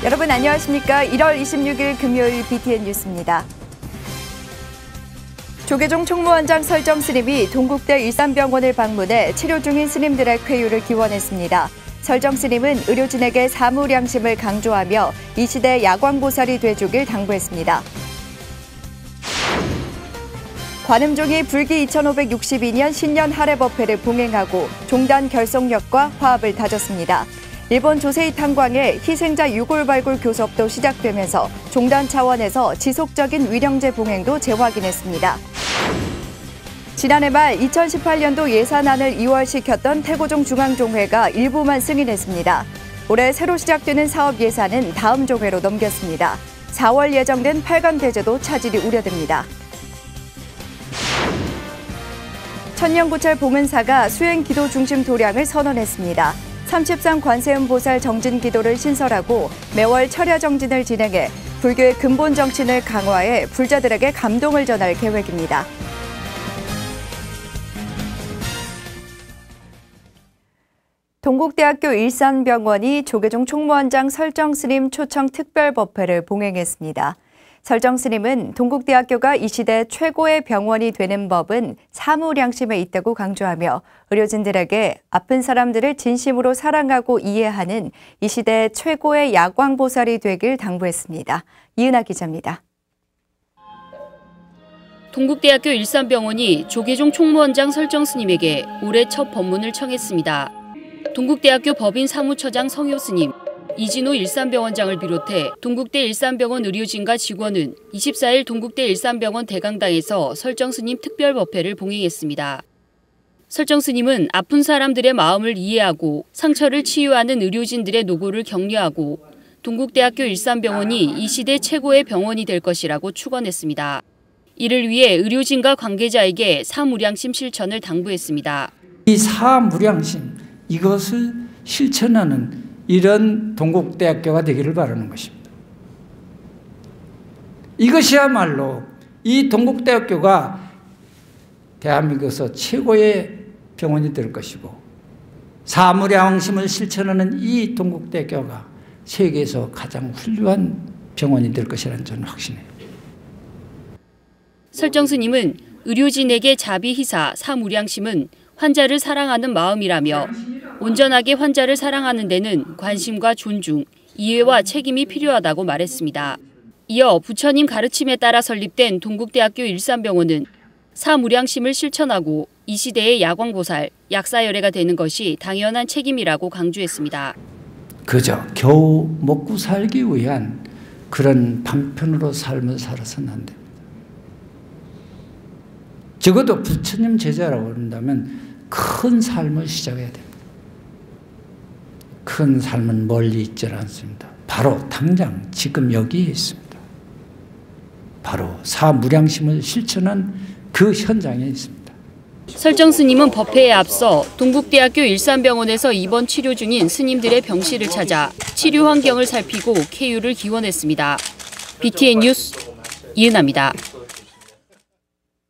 여러분 안녕하십니까? 1월 26일 금요일 BTN 뉴스입니다. 조계종 총무원장 설정 스님이 동국대 일산병원을 방문해 치료 중인 스님들의 쾌유를 기원했습니다. 설정 스님은 의료진에게 사무량심을 강조하며 이 시대 야광보살이 돼주길 당부했습니다. 관음종이 불기 2562년 신년 하례법회를 봉행하고 종단 결속력과 화합을 다졌습니다. 일본 조세이 탄광의 희생자 유골 발굴 교섭도 시작되면서 종단 차원에서 지속적인 위령제 봉행도 재확인했습니다. 지난해 말 2018년도 예산안을 이월시켰던 태고종 중앙종회가 일부만 승인했습니다. 올해 새로 시작되는 사업 예산은 다음 종회로 넘겼습니다. 4월 예정된 8강 대제도 차질이 우려됩니다. 천년고찰 봉은사가 수행 기도 중심 도량을 선언했습니다. 33 관세음보살 정진 기도를 신설하고 매월 철야 정진을 진행해 불교의 근본 정신을 강화해 불자들에게 감동을 전할 계획입니다. 동국대학교 일산병원이 조계종 총무원장 설정 스님 초청 특별법회를 봉행했습니다. 설정 스님은 동국대학교가 이 시대 최고의 병원이 되는 법은 사무량심에 있다고 강조하며 의료진들에게 아픈 사람들을 진심으로 사랑하고 이해하는 이 시대 최고의 야광보살이 되길 당부했습니다. 이은하 기자입니다. 동국대학교 일산병원이 조계종 총무원장 설정 스님에게 올해 첫 법문을 청했습니다. 동국대학교 법인 사무처장 성효 스님, 이진호 일산병원장을 비롯해 동국대 일산병원 의료진과 직원은 24일 동국대 일산병원 대강당에서 설정 스님 특별법회를 봉행했습니다. 설정 스님은 아픈 사람들의 마음을 이해하고 상처를 치유하는 의료진들의 노고를 격려하고 동국대학교 일산병원이 이 시대 최고의 병원이 될 것이라고 축원했습니다. 이를 위해 의료진과 관계자에게 사무량심 실천을 당부했습니다. 이 사무량심, 이것을 실천하는 이런 동국대학교가 되기를 바라는 것입니다. 이것이야말로 이 동국대학교가 대한민국에서 최고의 병원이 될 것이고 사무량심을 실천하는 이 동국대학교가 세계에서 가장 훌륭한 병원이 될 것이라는 저는 확신해요. 설정 스님은 의료진에게 자비희사, 사무량심은 환자를 사랑하는 마음이라며 온전하게 환자를 사랑하는 데는 관심과 존중, 이해와 책임이 필요하다고 말했습니다. 이어 부처님 가르침에 따라 설립된 동국대학교 일산병원은 사무량심을 실천하고 이 시대의 야광보살, 약사열애가 되는 것이 당연한 책임이라고 강조했습니다. 그저 겨우 먹고 살기 위한 그런 방편으로 삶을 살아서는 안 됩니다. 적어도 부처님 제자라고 한다면 큰 삶을 시작해야 됩니다. 큰 삶은 멀리 있지 않습니다. 바로 당장 지금 여기에 있습니다. 바로 사무량심을 실천한 그 현장에 있습니다. 설정 스님은 법회에 앞서 동국대학교 일산병원에서 입원 치료 중인 스님들의 병실을 찾아 치료 환경을 살피고 쾌유를 기원했습니다. BTN 뉴스 이은하입니다.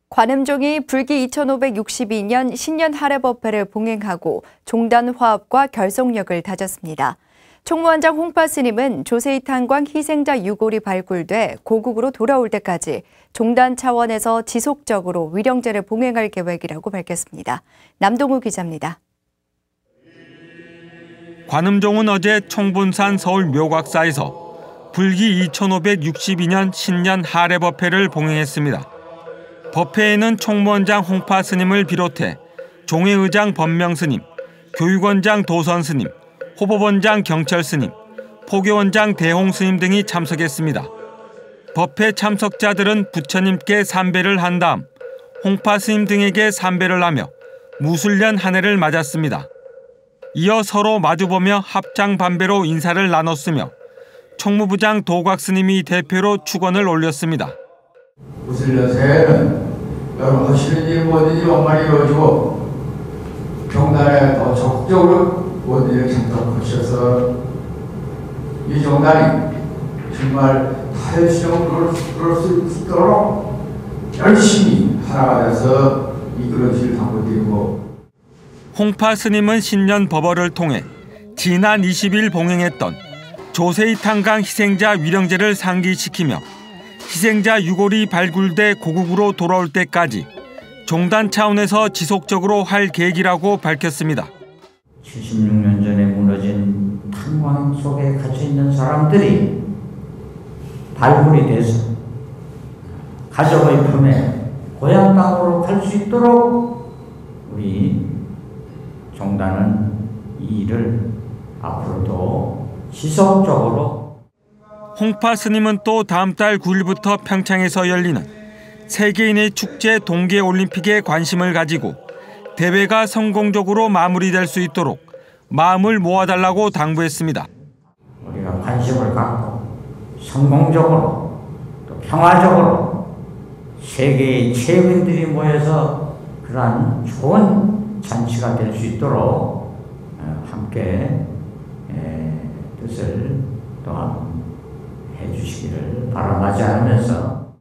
관음종이 불기 2562년 신년 하례법회를 봉행하고 종단 화합과 결속력을 다졌습니다. 총무원장 홍파 스님은 조세이 탄광 희생자 유골이 발굴돼 고국으로 돌아올 때까지 종단 차원에서 지속적으로 위령제를 봉행할 계획이라고 밝혔습니다. 남동우 기자입니다. 관음종은 어제 총본산 서울 묘각사에서 불기 2562년 신년 하례법회를 봉행했습니다. 법회에는 총무원장 홍파 스님을 비롯해 종회의장 법명 스님, 교육원장 도선 스님, 호법원장 경철 스님, 포교원장 대홍 스님 등이 참석했습니다. 법회 참석자들은 부처님께 삼배를 한 다음 홍파 스님 등에게 삼배를 하며 무술년 한 해를 맞았습니다. 이어 서로 마주보며 합장 반배로 인사를 나눴으며 총무부장 도곽 스님이 대표로 축원을 올렸습니다. 무술년 새해에는 여러분 하시는 일 뭐든지 원만히 이루어지고 경단에 더 적극적으로 모든 일을 참석하셔서 이 정당이 정말 탈시적으로 그럴 수 있도록 열심히 하나가 돼서 이끌어질 당부드리고. 홍파 스님은 신년 법어를 통해 지난 20일 봉행했던 조세희 탄광 희생자 위령제를 상기시키며 희생자 유골이 발굴돼 고국으로 돌아올 때까지 종단 차원에서 지속적으로 할 계획이라고 밝혔습니다. 76년 전에 무너진 탄광 속에 갇혀 있는 사람들이 발굴이 돼서 가족의 품에 고향 땅으로 갈 수 있도록 우리 종단은 이 일을 앞으로도 지속적으로. 홍파 스님은 또 다음 달 9일부터 평창에서 열리는 세계인의 축제 동계올림픽에 관심을 가지고 대회가 성공적으로 마무리될 수 있도록 마음을 모아달라고 당부했습니다. 우리가 관심을 갖고 성공적으로 또 평화적으로 세계의 최고인들이 모여서 그러한 좋은 잔치가 될 수 있도록 함께 뜻을 또한 해주시기를 바라마지 않으면서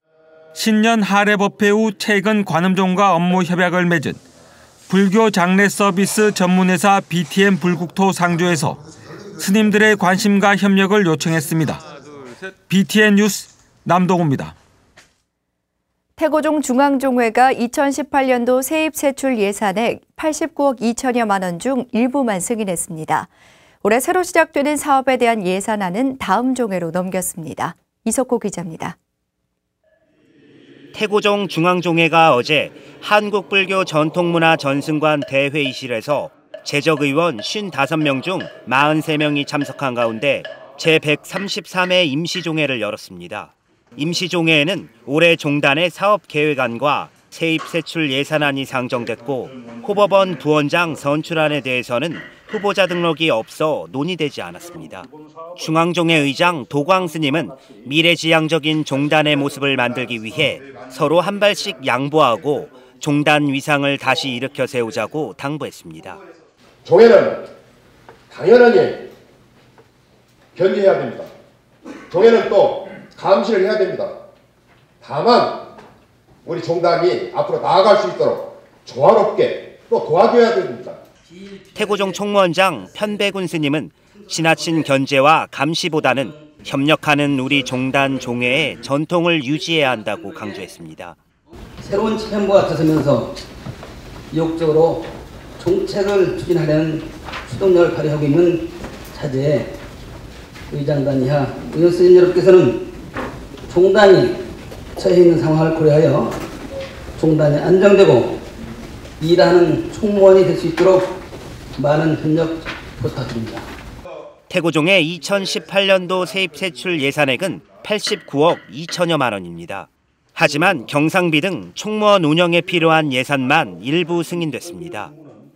신년 하례법회 후 최근 관음종과 업무 협약을 맺은 불교 장례 서비스 전문회사 BTN 불국토 상조에서 스님들의 관심과 협력을 요청했습니다. BTN 뉴스 남동우입니다. 태고종 중앙종회가 2018년도 세입세출 예산액 89억 2천여만 원 중 일부만 승인했습니다. 올해 새로 시작되는 사업에 대한 예산안은 다음 종회로 넘겼습니다. 이석호 기자입니다. 태고종 중앙종회가 어제 한국불교 전통문화 전승관 대회의실에서 재적의원 55명 중 43명이 참석한 가운데 제133회 임시종회를 열었습니다. 임시종회에는 올해 종단의 사업계획안과 세입세출 예산안이 상정됐고 호법원 부원장 선출안에 대해서는 후보자 등록이 없어 논의되지 않았습니다. 중앙종회 의장 도광 스님은 미래지향적인 종단의 모습을 만들기 위해 서로 한 발씩 양보하고 종단 위상을 다시 일으켜 세우자고 당부했습니다. 종회는 당연하게 견제해야 됩니다. 종회는 또 감시를 해야 됩니다. 다만 우리 종단이 앞으로 나아갈 수 있도록 조화롭게 또 도와줘야 됩니다. 태고종 총무원장 편배군 스님은 지나친 견제와 감시보다는 협력하는 우리 종단 종회의 전통을 유지해야 한다고 강조했습니다. 새로운 치편부가 들어서면서 의욕적으로 정책을 추진하려는 추동력을 발휘하고 있는 차제에 의장단 이하 의원 스님 여러분께서는 종단이 처해 있는 상황을 고려하여 종단이 안정되고 일하는 총무원이 될 수 있도록 많은 협력 부탁드립니다. 태고종의 2018년도 세입세출 예산액은 89억 2천여만 원입니다. 하지만 경상비 등 총무원 운영에 필요한 예산만 일부 승인됐습니다.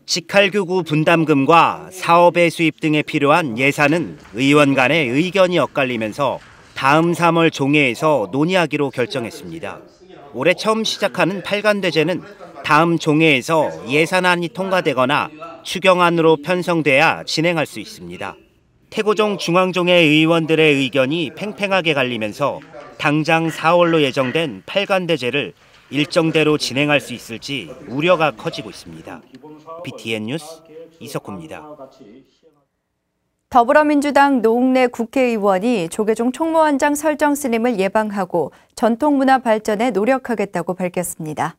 직할교구 분담금과 사업의 수입 등에 필요한 예산은 의원 간의 의견이 엇갈리면서 다음 3월 종회에서 논의하기로 결정했습니다. 올해 처음 시작하는 팔관대제는 다음 종회에서 예산안이 통과되거나 추경안으로 편성돼야 진행할 수 있습니다. 태고종 중앙종회 의원들의 의견이 팽팽하게 갈리면서 당장 4월로 예정된 팔관대제를 일정대로 진행할 수 있을지 우려가 커지고 있습니다. BTN 뉴스 이석호입니다. 더불어민주당 노웅래 국회의원이 조계종 총무원장 설정 스님을 예방하고 전통문화 발전에 노력하겠다고 밝혔습니다.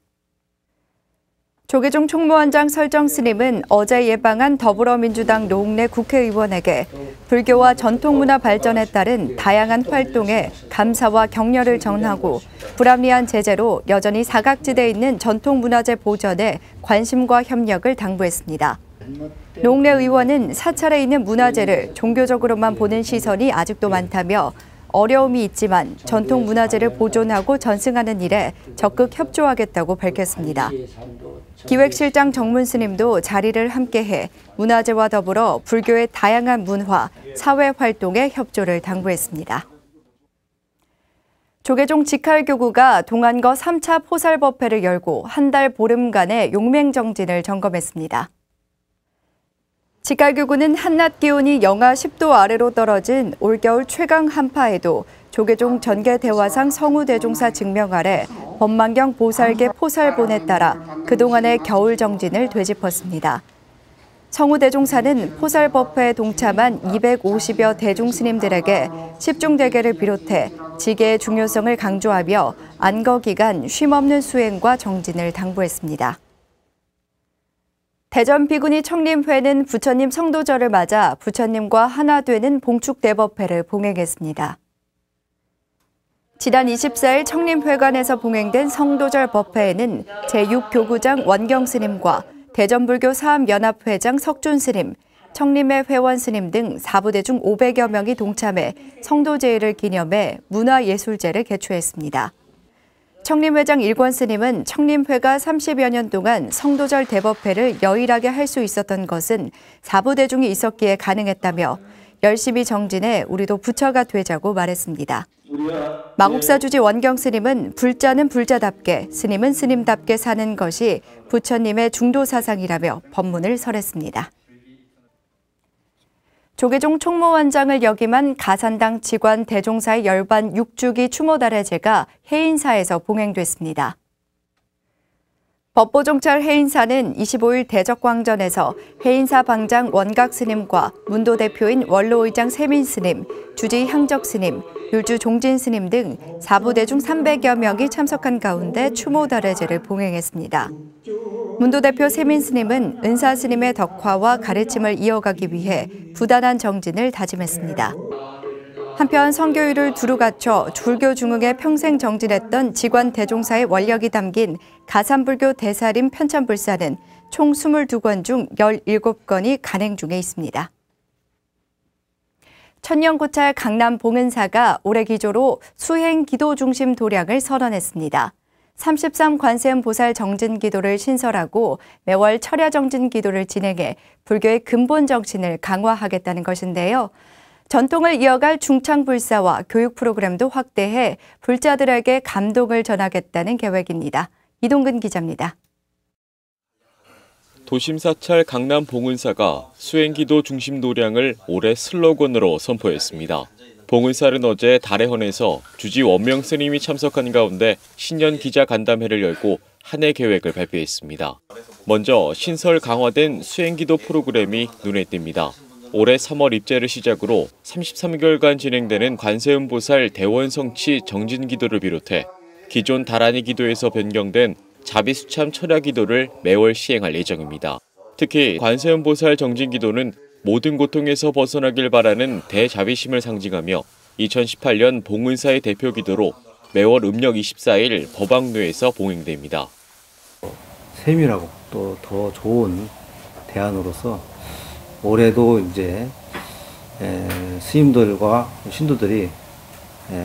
조계종 총무원장 설정 스님은 어제 예방한 더불어민주당 노웅래 국회의원에게 불교와 전통문화 발전에 따른 다양한 활동에 감사와 격려를 전하고 불합리한 제재로 여전히 사각지대에 있는 전통문화재 보전에 관심과 협력을 당부했습니다. 노웅래 의원은 사찰에 있는 문화재를 종교적으로만 보는 시선이 아직도 많다며 어려움이 있지만 전통문화재를 보존하고 전승하는 일에 적극 협조하겠다고 밝혔습니다. 기획실장 정문 스님도 자리를 함께해 문화재와 더불어 불교의 다양한 문화, 사회활동에 협조를 당부했습니다. 조계종 직할교구가 동안거 3차 포살법회를 열고 한 달 보름간의 용맹정진을 점검했습니다. 직할교구는 한낮 기온이 영하 10도 아래로 떨어진 올겨울 최강 한파에도 조계종 전개대화상 성우대종사 증명 아래 법망경 보살계 포살본에 따라 그동안의 겨울 정진을 되짚었습니다. 성우대종사는 포살법회에 동참한 250여 대종스님들에게 십중대계를 비롯해 지계의 중요성을 강조하며 안거 기간 쉼없는 수행과 정진을 당부했습니다. 대전 비구니 청림회는 부처님 성도절을 맞아 부처님과 하나 되는 봉축대법회를 봉행했습니다. 지난 24일 청림회관에서 봉행된 성도절 법회에는 제6교구장 원경스님과 대전불교 사암연합회장 석준스님, 청림회 회원스님 등 4부대 중 500여 명이 동참해 성도제의를 기념해 문화예술제를 개최했습니다. 청림회장 일권스님은 청림회가 30여 년 동안 성도절 대법회를 여일하게 할 수 있었던 것은 4부대중이 있었기에 가능했다며 열심히 정진해 우리도 부처가 되자고 말했습니다. 마곡사 주지 원경 스님은 불자는 불자답게, 스님은 스님답게 사는 것이 부처님의 중도 사상이라며 법문을 설했습니다. 조계종 총무원장을 역임한 가산당 직관 대종사의 열반 6주기 추모달해제가 해인사에서 봉행됐습니다. 법보종찰 해인사는 25일 대적광전에서 해인사 방장 원각스님과 문도 대표인 원로의장 세민스님, 주지 향적스님, 율주 종진스님 등 4부대 중 300여 명이 참석한 가운데 추모달해제를 봉행했습니다. 문도 대표 세민스님은 은사스님의 덕화와 가르침을 이어가기 위해 부단한 정진을 다짐했습니다. 한편 성교율을 두루 갖춰 불교 중흥에 평생 정진했던 직관 대종사의 원력이 담긴 가산불교 대사림 편찬불사는 총 22권 중 17건이 간행 중에 있습니다. 천년고찰 강남 봉은사가 올해 기조로 수행 기도 중심 도량을 선언했습니다. 33 관세음 보살 정진 기도를 신설하고 매월 철야 정진 기도를 진행해 불교의 근본 정신을 강화하겠다는 것인데요. 전통을 이어갈 중창불사와 교육 프로그램도 확대해 불자들에게 감동을 전하겠다는 계획입니다. 이동근 기자입니다. 도심사찰 강남 봉은사가 수행기도 중심 도량을 올해 슬로건으로 선포했습니다. 봉은사는 어제 달해헌에서 주지 원명 스님이 참석한 가운데 신년 기자 간담회를 열고 한 해 계획을 발표했습니다. 먼저 신설 강화된 수행기도 프로그램이 눈에 띕니다. 올해 3월 입제를 시작으로 33개월간 진행되는 관세음보살 대원성취 정진기도를 비롯해 기존 다라니 기도에서 변경된 자비수참 철야 기도를 매월 시행할 예정입니다. 특히 관세음보살 정진기도는 모든 고통에서 벗어나길 바라는 대자비심을 상징하며 2018년 봉은사의 대표 기도로 매월 음력 24일 법왕루에서 봉행됩니다. 세밀하고 또 더 좋은 대안으로서 올해도 이제 스님들과 신도들이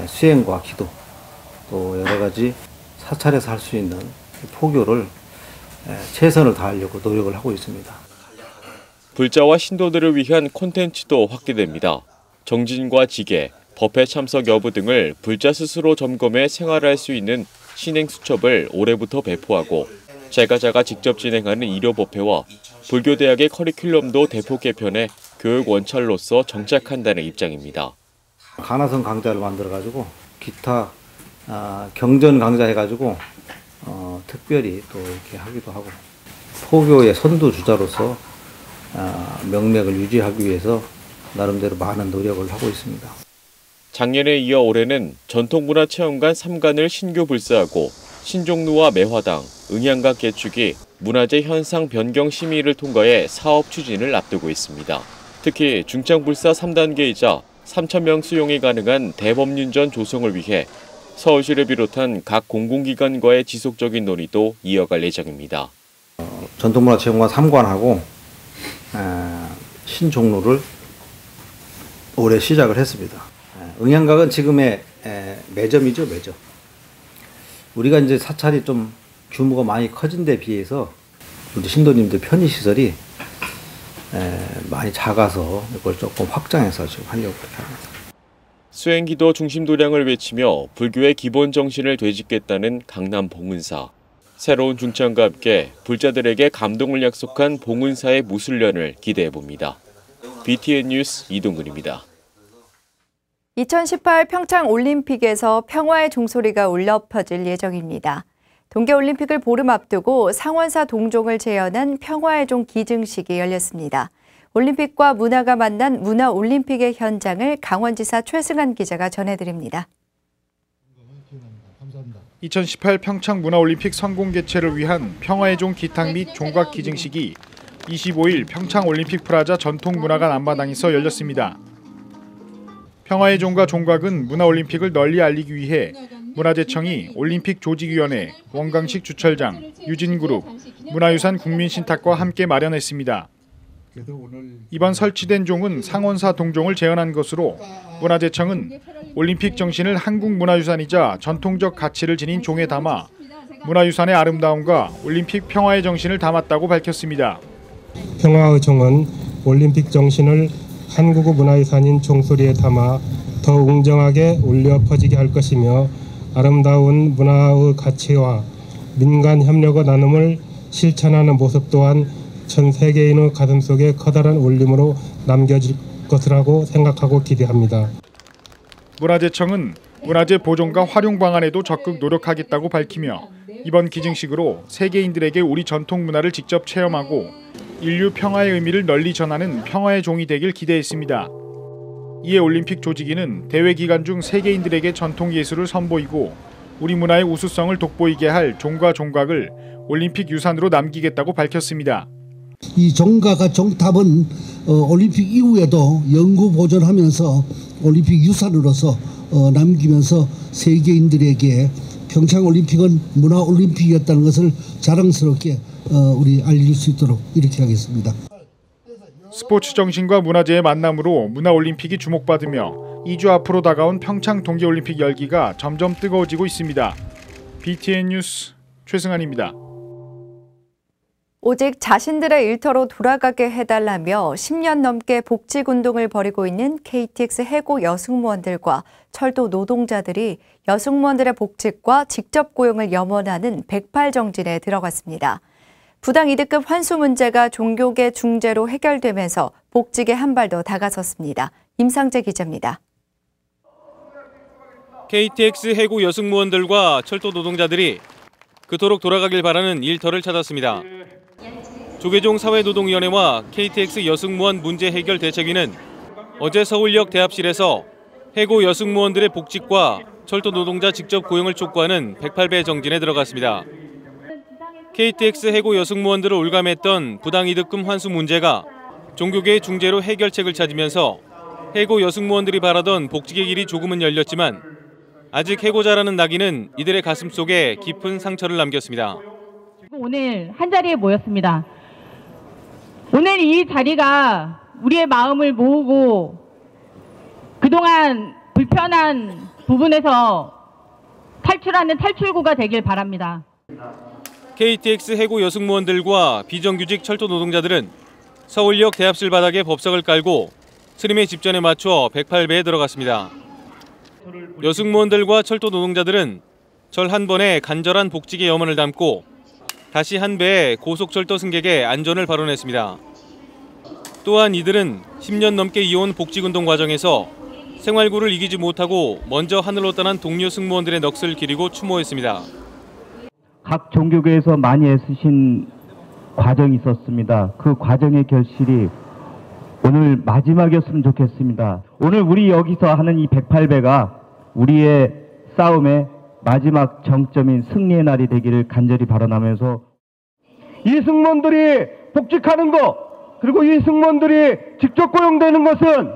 수행과 기도 또 여러 가지 사찰에서 할 수 있는 포교를 최선을 다하려고 노력을 하고 있습니다. 불자와 신도들을 위한 콘텐츠도 확대됩니다. 정진과 지계, 법회 참석 여부 등을 불자 스스로 점검해 생활할 수 있는 신행 수첩을 올해부터 배포하고 제가자가 직접 진행하는 일요법회와 불교대학의 커리큘럼도 대폭 개편해 교육 원찰로서 정착한다는 입장입니다. 가나성 강좌를 만들어가지고 기타 경전 강좌 해가지고 특별히 또 이렇게 하기도 하고 포교의 선두주자로서 명맥을 유지하기 위해서 나름대로 많은 노력을 하고 있습니다. 작년에 이어 올해는 전통문화체험관 3관을 신규 불사하고 신종루와 매화당, 응양각 개축이 문화재 현상 변경 심의를 통과해 사업 추진을 앞두고 있습니다. 특히 중창불사 3단계이자 3,000명 수용이 가능한 대법륜전 조성을 위해 서울시를 비롯한 각 공공기관과의 지속적인 논의도 이어갈 예정입니다. 전통문화체험관 3관하고 신종로를 올해 시작을 했습니다. 응양각은 지금의 매점이죠, 매점. 우리가 이제 사찰이 좀 규모가 많이 커진 데 비해서 우리 신도님들 편의시설이 많이 작아서 이걸 조금 확장해서 지금 하려고 그렇게 합니다. 수행기도 중심 도량을 외치며 불교의 기본 정신을 되짚겠다는 강남 봉은사. 새로운 중창과 함께 불자들에게 감동을 약속한 봉은사의 무술련을 기대해봅니다. BTN 뉴스 이동근입니다. 2018 평창 올림픽에서 평화의 종소리가 울려 퍼질 예정입니다. 동계올림픽을 보름 앞두고 상원사 동종을 재현한 평화의 종 기증식이 열렸습니다. 올림픽과 문화가 만난 문화올림픽의 현장을 강원지사 최승한 기자가 전해드립니다. 2018 평창 문화올림픽 성공 개최를 위한 평화의 종 기탁 및 종각 기증식이 25일 평창올림픽 프라자 전통문화관 앞마당에서 열렸습니다. 평화의 종과 종각은 문화올림픽을 널리 알리기 위해 문화재청이 올림픽 조직위원회, 원광식 주철장, 유진그룹, 문화유산 국민신탁과 함께 마련했습니다. 이번 설치된 종은 상원사 동종을 재현한 것으로 문화재청은 올림픽 정신을 한국 문화유산이자 전통적 가치를 지닌 종에 담아 문화유산의 아름다움과 올림픽 평화의 정신을 담았다고 밝혔습니다. 평화의 종은 올림픽 정신을 한국의 문화유산인 종소리에 담아 더 웅장하게 울려 퍼지게 할 것이며 아름다운 문화의 가치와 민간 협력의 나눔을 실천하는 모습 또한 전 세계인의 가슴속에 커다란 울림으로 남겨질 것이라고 생각하고 기대합니다. 문화재청은 문화재 보존과 활용 방안에도 적극 노력하겠다고 밝히며 이번 기증식으로 세계인들에게 우리 전통 문화를 직접 체험하고 인류 평화의 의미를 널리 전하는 평화의 종이 되길 기대했습니다. 이에 올림픽 조직위는 대회 기간 중 세계인들에게 전통 예술을 선보이고 우리 문화의 우수성을 돋보이게 할 종과 종각을 올림픽 유산으로 남기겠다고 밝혔습니다. 이 종각과 종탑은 올림픽 이후에도 영구 보존하면서 올림픽 유산으로서 남기면서 세계인들에게 평창올림픽은 문화올림픽이었다는 것을 자랑스럽게 우리 알릴 수 있도록 이렇게 하겠습니다. 스포츠 정신과 문화재의 만남으로 문화올림픽이 주목받으며 2주 앞으로 다가온 평창 동계올림픽 열기가 점점 뜨거워지고 있습니다. BTN 뉴스 최승환입니다. 오직 자신들의 일터로 돌아가게 해달라며 10년 넘게 복직운동을 벌이고 있는 KTX 해고 여승무원들과 철도 노동자들이 여승무원들의 복직과 직접 고용을 염원하는 108정진에 들어갔습니다. 부당 이득급 환수 문제가 종교계 중재로 해결되면서 복직에 한 발 더 다가섰습니다. 임상재 기자입니다. KTX 해고 여승무원들과 철도 노동자들이 그토록 돌아가길 바라는 일터를 찾았습니다. 조계종 사회노동위원회와 KTX 여승무원 문제 해결 대책위는 어제 서울역 대합실에서 해고 여승무원들의 복직과 철도 노동자 직접 고용을 촉구하는 108배 정진에 들어갔습니다. KTX 해고 여승무원들을 올감했던 부당이득금 환수 문제가 종교계의 중재로 해결책을 찾으면서 해고 여승무원들이 바라던 복직의 길이 조금은 열렸지만 아직 해고자라는 낙인은 이들의 가슴 속에 깊은 상처를 남겼습니다. 오늘 한자리에 모였습니다. 오늘 이 자리가 우리의 마음을 모으고 그동안 불편한 부분에서 탈출하는 탈출구가 되길 바랍니다. KTX 해고 여승무원들과 비정규직 철도 노동자들은 서울역 대합실 바닥에 법석을 깔고 스님의 집전에 맞춰 108배에 들어갔습니다. 여승무원들과 철도 노동자들은 절 한 번에 간절한 복직의 염원을 담고 다시 한 배의 고속철도 승객의 안전을 발언했습니다. 또한 이들은 10년 넘게 이어온 복직운동 과정에서 생활고를 이기지 못하고 먼저 하늘로 떠난 동료 승무원들의 넋을 기리고 추모했습니다. 각 종교계에서 많이 애쓰신 과정이 있었습니다. 그 과정의 결실이 오늘 마지막이었으면 좋겠습니다. 오늘 우리 여기서 하는 이 108배가 우리의 싸움의 마지막 정점인 승리의 날이 되기를 간절히 바라면서 이 승무원들이 복직하는 것, 그리고 이 승무원들이 직접 고용되는 것은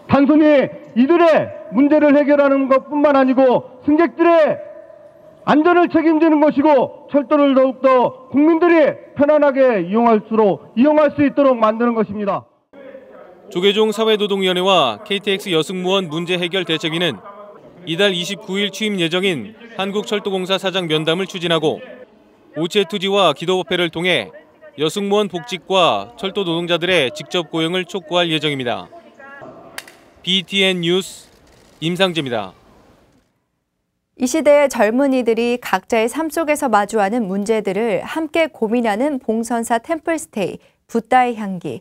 단순히 이들의 문제를 해결하는 것뿐만 아니고 승객들의 안전을 책임지는 것이고 철도를 더욱더 국민들이 편안하게 이용할 수 있도록 만드는 것입니다. 조계종 사회노동위원회와 KTX 여승무원 문제 해결 대책위는 이달 29일 취임 예정인 한국철도공사 사장 면담을 추진하고 오체 투지와 기도법회를 통해 여승무원 복직과 철도 노동자들의 직접 고용을 촉구할 예정입니다. BTN 뉴스 임상재입니다. 이 시대의 젊은이들이 각자의 삶 속에서 마주하는 문제들을 함께 고민하는 봉선사 템플스테이, 붓다의 향기.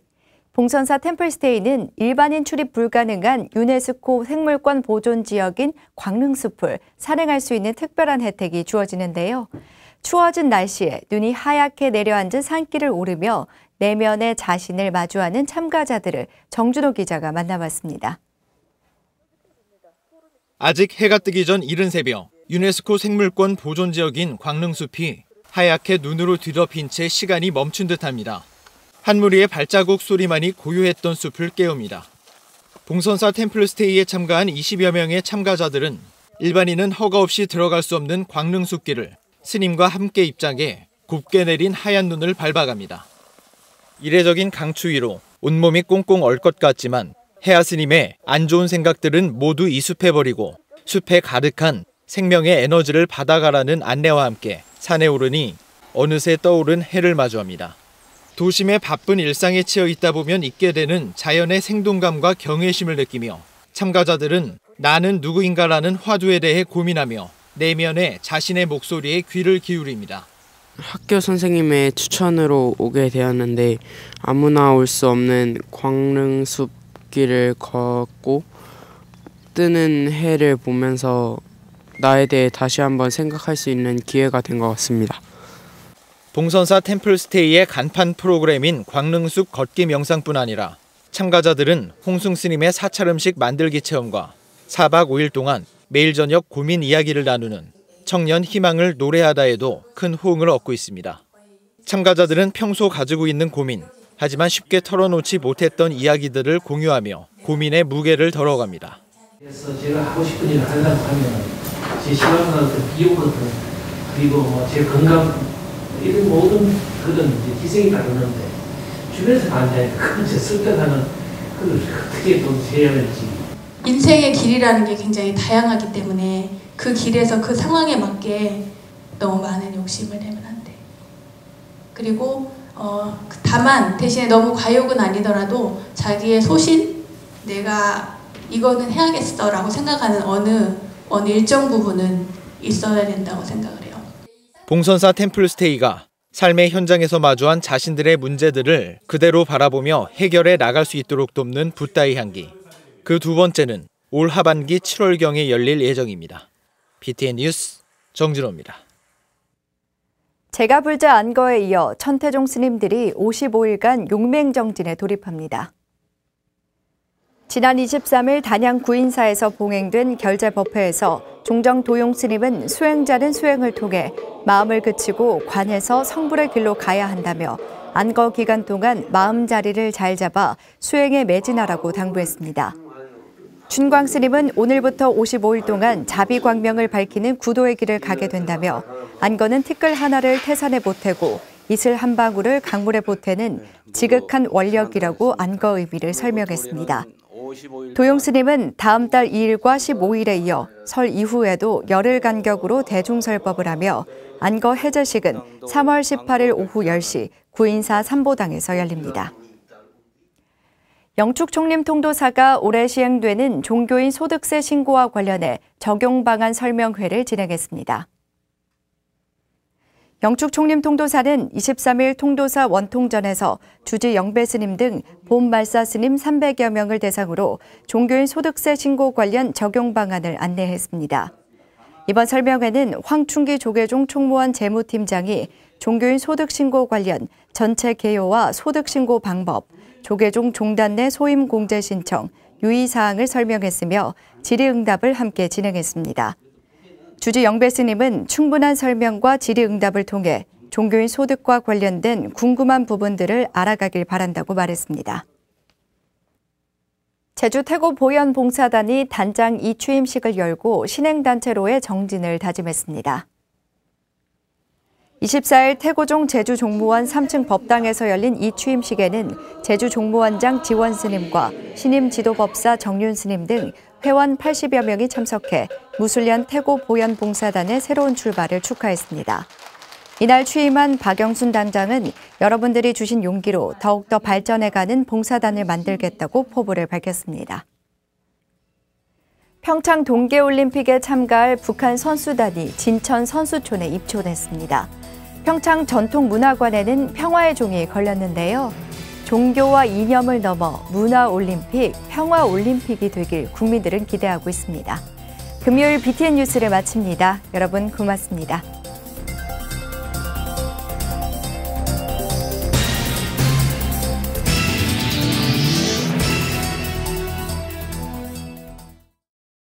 봉선사 템플스테이는 일반인 출입 불가능한 유네스코 생물권 보존 지역인 광릉숲을 산행할 수 있는 특별한 혜택이 주어지는데요. 추워진 날씨에 눈이 하얗게 내려앉은 산길을 오르며 내면의 자신을 마주하는 참가자들을 정준호 기자가 만나봤습니다. 아직 해가 뜨기 전 이른 새벽, 유네스코 생물권 보존지역인 광릉숲이 하얗게 눈으로 뒤덮인 채 시간이 멈춘 듯합니다. 한 무리의 발자국 소리만이 고요했던 숲을 깨웁니다. 봉선사 템플스테이에 참가한 20여 명의 참가자들은 일반인은 허가 없이 들어갈 수 없는 광릉숲길을 스님과 함께 입장해 곱게 내린 하얀 눈을 밟아갑니다. 이례적인 강추위로 온몸이 꽁꽁 얼 것 같지만 해아 스님의 안 좋은 생각들은 모두 이습해버리고 숲에 가득한 생명의 에너지를 받아가라는 안내와 함께 산에 오르니 어느새 떠오른 해를 마주합니다. 도심의 바쁜 일상에 치여 있다 보면 잊게 되는 자연의 생동감과 경외심을 느끼며 참가자들은 나는 누구인가라는 화두에 대해 고민하며 내면의 자신의 목소리에 귀를 기울입니다. 학교 선생님의 추천으로 오게 되었는데 아무나 올 수 없는 광릉숲길을 걷고 뜨는 해를 보면서 나에 대해 다시 한번 생각할 수 있는 기회가 된 것 같습니다. 봉선사 템플스테이의 간판 프로그램인 광릉숲 걷기 명상뿐 아니라 참가자들은 홍승 스님의 사찰 음식 만들기 체험과 4박 5일 동안 매일 저녁 고민 이야기를 나누는 청년 희망을 노래하다에도 큰 호응을 얻고 있습니다. 참가자들은 평소 가지고 있는 고민, 하지만 쉽게 털어놓지 못했던 이야기들을 공유하며 고민의 무게를 덜어갑니다. 그래서 제가 하고 싶은 일을 하려고 하면 제 시간과 비용부터 그리고 제 건강 이런 모든 그런 희생이 다르는데 주변에서 반대하니까 그건 제 성격하는 그걸 어떻게 또 해야 할지. 인생의 길이라는 게 굉장히 다양하기 때문에 그 길에서 그 상황에 맞게 너무 많은 욕심을 내면 안 돼. 그리고 다만 대신에 너무 과욕은 아니더라도 자기의 소신, 내가 이거는 해야겠어라고 생각하는 어느 일정 부분은 있어야 된다고 생각을 해요. 봉선사 템플스테이가 삶의 현장에서 마주한 자신들의 문제들을 그대로 바라보며 해결해 나갈 수 있도록 돕는 붓다의 향기. 그 두 번째는 올 하반기 7월경에 열릴 예정입니다. BTN 뉴스 정준호입니다. 제가불자 안거에 이어 천태종 스님들이 55일간 용맹정진에 돌입합니다. 지난 23일 단양 구인사에서 봉행된 결제법회에서 종정 도용 스님은 수행자는 수행을 통해 마음을 그치고 관에서 성불의 길로 가야 한다며 안거 기간 동안 마음 자리를 잘 잡아 수행에 매진하라고 당부했습니다. 춘광 스님은 오늘부터 55일 동안 자비광명을 밝히는 구도의 길을 가게 된다며 안거는 티끌 하나를 태산에 보태고 이슬 한 방울을 강물에 보태는 지극한 원력이라고 안거 의미를 설명했습니다. 도용 스님은 다음 달 2일과 15일에 이어 설 이후에도 열흘 간격으로 대중설법을 하며 안거 해제식은 3월 18일 오후 10시 구인사 삼보당에서 열립니다. 영축 총림 통도사가 올해 시행되는 종교인 소득세 신고와 관련해 적용 방안 설명회를 진행했습니다. 영축 총림 통도사는 23일 통도사 원통전에서 주지 영배 스님 등 봄말사 스님 300여 명을 대상으로 종교인 소득세 신고 관련 적용 방안을 안내했습니다. 이번 설명회는 황충기 조계종 총무원 재무팀장이 종교인 소득 신고 관련 전체 개요와 소득 신고 방법, 조계종 종단 내 소임 공제 신청, 유의사항을 설명했으며 질의응답을 함께 진행했습니다. 주지 영배 스님은 충분한 설명과 질의응답을 통해 종교인 소득과 관련된 궁금한 부분들을 알아가길 바란다고 말했습니다. 제주 태고 보현 봉사단이 단장 2취임식을 열고 신행단체로의 정진을 다짐했습니다. 24일 태고종 제주종무원 3층 법당에서 열린 이 취임식에는 제주종무원장 지원 스님과 신임 지도법사 정윤 스님 등 회원 80여 명이 참석해 무술년 태고 보현 봉사단의 새로운 출발을 축하했습니다. 이날 취임한 박영순 단장은 여러분들이 주신 용기로 더욱더 발전해가는 봉사단을 만들겠다고 포부를 밝혔습니다. 평창 동계올림픽에 참가할 북한 선수단이 진천 선수촌에 입촌했습니다. 평창 전통문화관에는 평화의 종이 걸렸는데요. 종교와 이념을 넘어 문화올림픽, 평화올림픽이 되길 국민들은 기대하고 있습니다. 금요일 BTN 뉴스를 마칩니다. 여러분 고맙습니다.